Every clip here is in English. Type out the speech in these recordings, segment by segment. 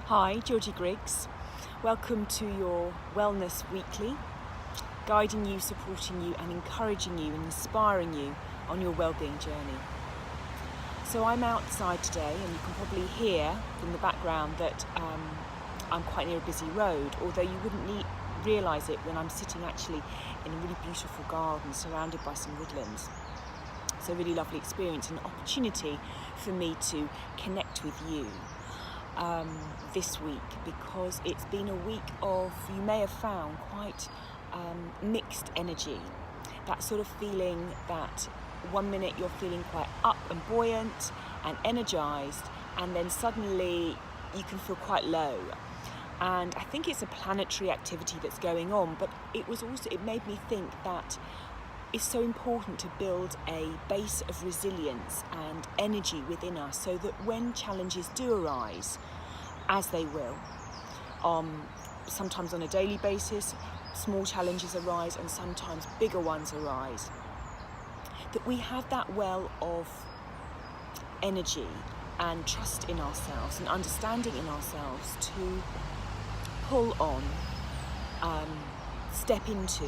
Hi, Georgie Griggs. Welcome to your Wellness Weekly, guiding you, supporting you and encouraging you and inspiring you on your wellbeing journey. So I'm outside today and you can probably hear from the background that I'm quite near a busy road, although you wouldn't realise it when I'm sitting actually in a really beautiful garden surrounded by some woodlands. It's a really lovely experience and an opportunity for me to connect with you this week, because it's been a week of, you may have found, quite mixed energy. That sort of feeling that one minute you're feeling quite up and buoyant and energised, and then suddenly you can feel quite low. And I think it's a planetary activity that's going on, but it made me think that it's so important to build a base of resilience and energy within us, so that when challenges do arise, as they will, sometimes on a daily basis, small challenges arise and sometimes bigger ones arise, that we have that well of energy and trust in ourselves and understanding in ourselves to pull on, step into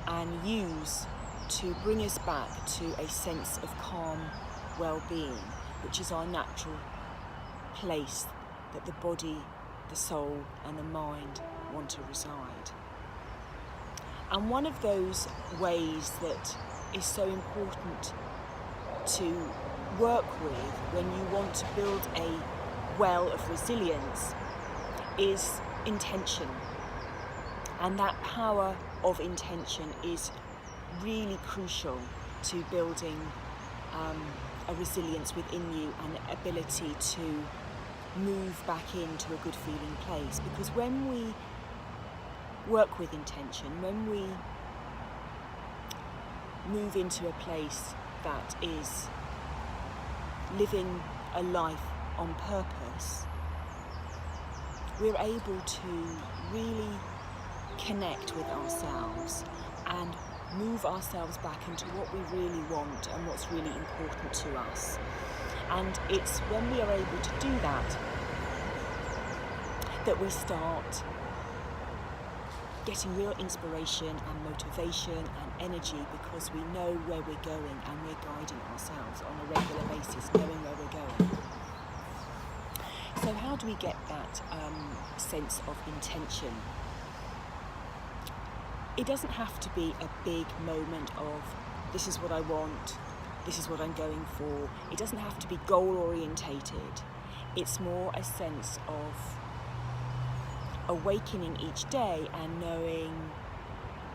and use to bring us back to a sense of calm well-being, which is our natural place that the body, the soul and the mind want to reside. And one of those ways that is so important to work with when you want to build a well of resilience is intention. And that power of intention is really crucial to building a resilience within you and the ability to move back into a good feeling place. Because when we work with intention, when we move into a place that is living a life on purpose, we're able to really connect with ourselves and move ourselves back into what we really want and what's really important to us. And it's when we are able to do that that we start getting real inspiration and motivation and energy, because we know where we're going and we're guiding ourselves on a regular basis, knowing where we're going. So how do we get that sense of intention? It doesn't have to be a big moment of, this is what I want, this is what I'm going for. It doesn't have to be goal orientated. It's more a sense of awakening each day and knowing,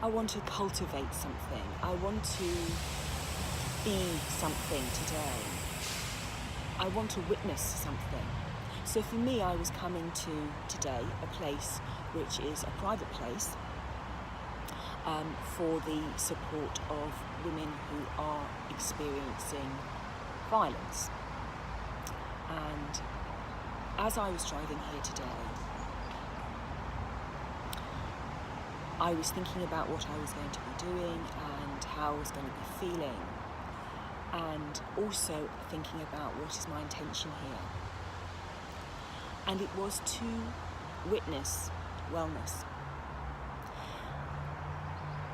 I want to cultivate something. I want to be something today. I want to witness something. So for me, I was coming to today a place which is a private place for the support of women who are experiencing violence. And as I was driving here today, I was thinking about what I was going to be doing and how I was going to be feeling, and also thinking about what is my intention here. And it was to witness wellness.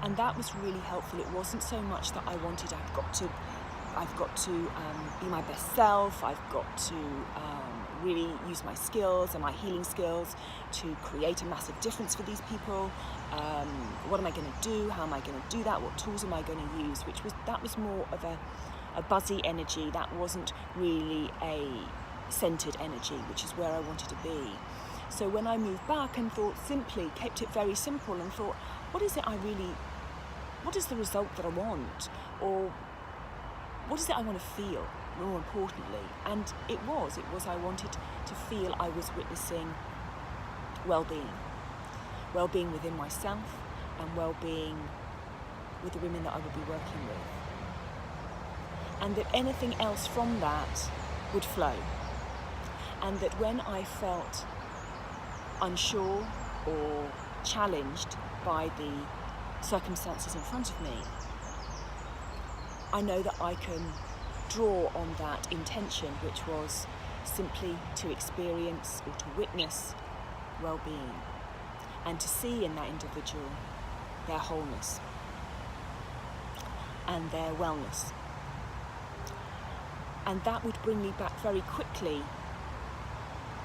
And that was really helpful. It wasn't so much that I wanted, I've got to be my best self, I've got to really use my skills and my healing skills to create a massive difference for these people. What am I going to do? How am I going to do that? What tools am I going to use? That was more of a buzzy energy. That wasn't really a centered energy, which is where I wanted to be. So when I moved back and kept it very simple and thought, what is the result that I want? Or what is it I want to feel, more importantly? And it was I wanted to feel I was witnessing well-being within myself and well-being with the women that I would be working with. And that anything else from that would flow. And that when I felt unsure or challenged by the circumstances in front of me, I know that I can draw on that intention, which was simply to experience or to witness well-being and to see in that individual their wholeness and their wellness. And that would bring me back very quickly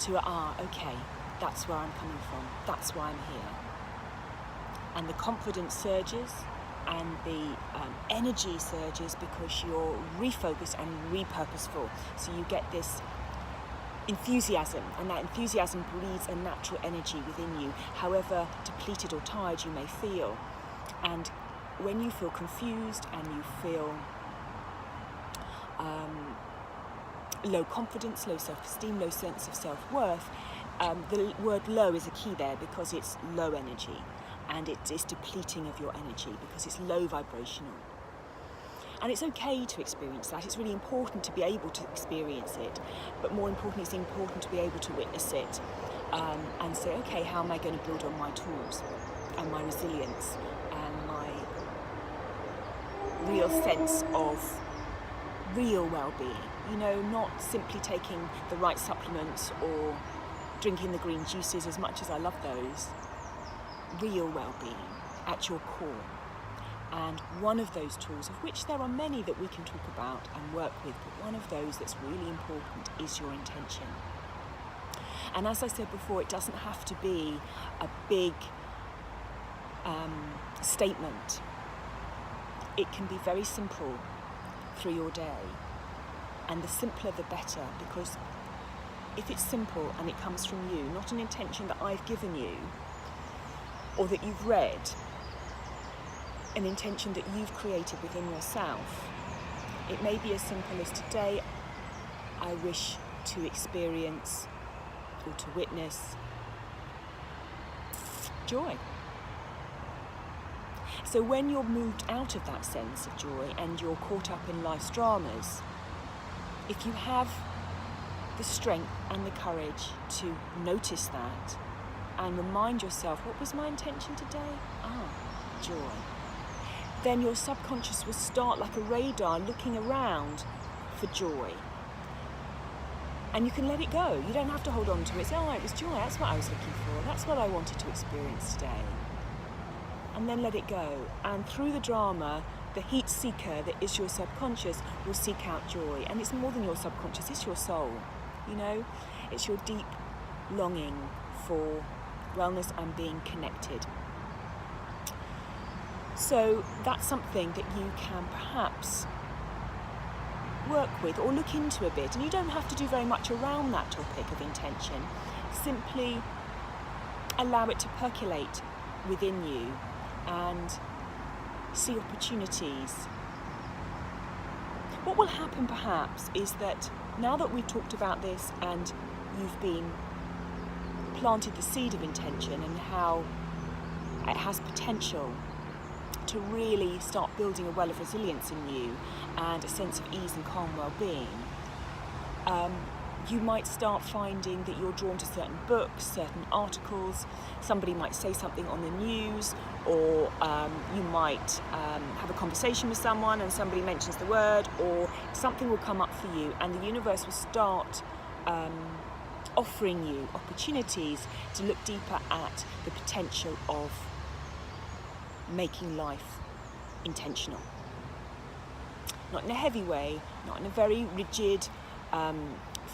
to, okay, that's where I'm coming from, that's why I'm here. And the confidence surges and the energy surges because you're refocused and repurposeful. So you get this enthusiasm, and that enthusiasm breeds a natural energy within you, however depleted or tired you may feel. And when you feel confused and you feel low confidence, low self-esteem, low sense of self-worth, the word low is a key there because it's low energy and it is depleting of your energy because it's low vibrational. And it's okay to experience that. It's really important to be able to experience it, but more importantly, it's important to be able to witness it and say, okay, how am I going to build on my tools and my resilience and my real sense of real well-being, you know, not simply taking the right supplements or drinking the green juices, as much as I love those. Real well-being at your core. And one of those tools, of which there are many that we can talk about and work with, but one of those that's really important is your intention. And as I said before, it doesn't have to be a big statement. It can be very simple through your day, and the simpler the better, because if it's simple and it comes from you, not an intention that I've given you or that you've read, an intention that you've created within yourself, it may be as simple as, today I wish to experience or to witness joy. So when you're moved out of that sense of joy and you're caught up in life's dramas, if you have the strength and the courage to notice that and remind yourself, what was my intention today? Joy. Then your subconscious will start like a radar looking around for joy. And you can let it go. You don't have to hold on to it. Say, it was joy, that's what I was looking for. That's what I wanted to experience today. And then let it go. And through the drama, the heat seeker that is your subconscious will seek out joy. And it's more than your subconscious, it's your soul. You know, it's your deep longing for wellness and being connected. So that's something that you can perhaps work with or look into a bit. And you don't have to do very much around that topic of intention. Simply allow it to percolate within you and see opportunities. What will happen perhaps is that now that we've talked about this and you've been planted the seed of intention and how it has potential to really start building a well of resilience in you and a sense of ease and calm well-being, you might start finding that you're drawn to certain books, certain articles. Somebody might say something on the news, or you might have a conversation with someone and somebody mentions the word, or something will come up for you and the universe will start offering you opportunities to look deeper at the potential of making life intentional. Not in a heavy way, not in a very rigid,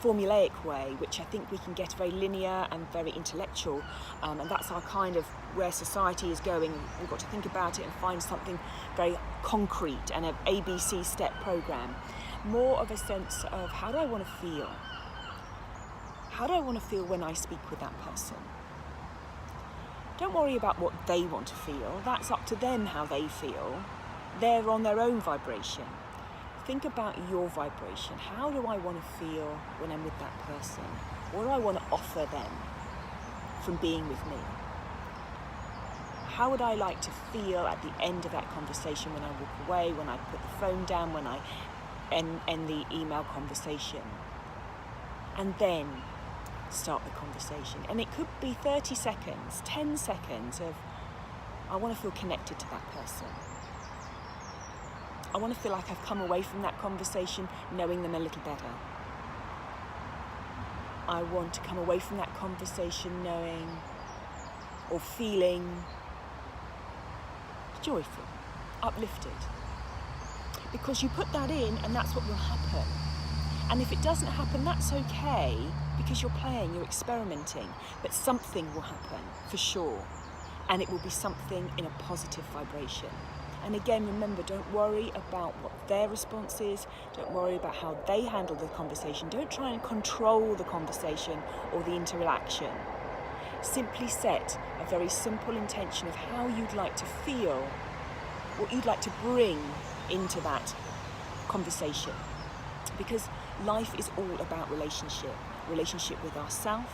formulaic way, which I think we can get very linear and very intellectual, and that's our kind of where society is going. We've got to think about it and find something very concrete and an ABC step program. More of a sense of, how do I want to feel? How do I want to feel when I speak with that person? Don't worry about what they want to feel. That's up to them how they feel. They're on their own vibration. Think about your vibration. How do I want to feel when I'm with that person? What do I want to offer them from being with me? How would I like to feel at the end of that conversation, when I walk away, when I put the phone down, when I end the email conversation? And then start the conversation. And it could be 30 seconds, 10 seconds of, I want to feel connected to that person. I want to feel like I've come away from that conversation knowing them a little better. I want to come away from that conversation knowing or feeling joyful, uplifted. Because you put that in and that's what will happen. And if it doesn't happen, that's okay, because you're playing, you're experimenting, but something will happen for sure. And it will be something in a positive vibration. And again, remember, don't worry about what their response is. Don't worry about how they handle the conversation. Don't try and control the conversation or the interaction. Simply set a very simple intention of how you'd like to feel, what you'd like to bring into that conversation. Because life is all about relationship. Relationship with ourselves,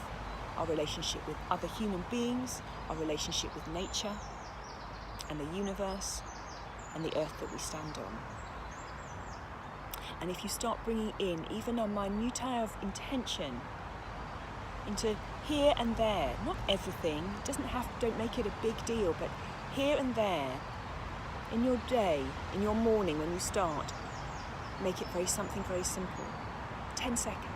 our relationship with other human beings, our relationship with nature and the universe and the earth that we stand on. And if you start bringing in even a minutiae of intention into here and there, not everything, don't make it a big deal, but here and there, in your day, in your morning when you start, make it something very simple, 10 seconds.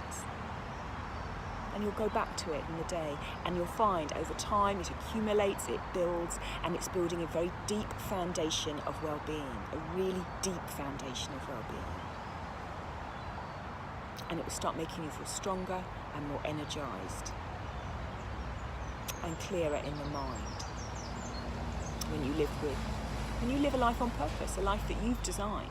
And you'll go back to it in the day, and you'll find over time it accumulates, it builds, and it's building a very deep foundation of well-being, a really deep foundation of well-being. And it will start making you feel stronger and more energized and clearer in the mind when you live a life on purpose, a life that you've designed.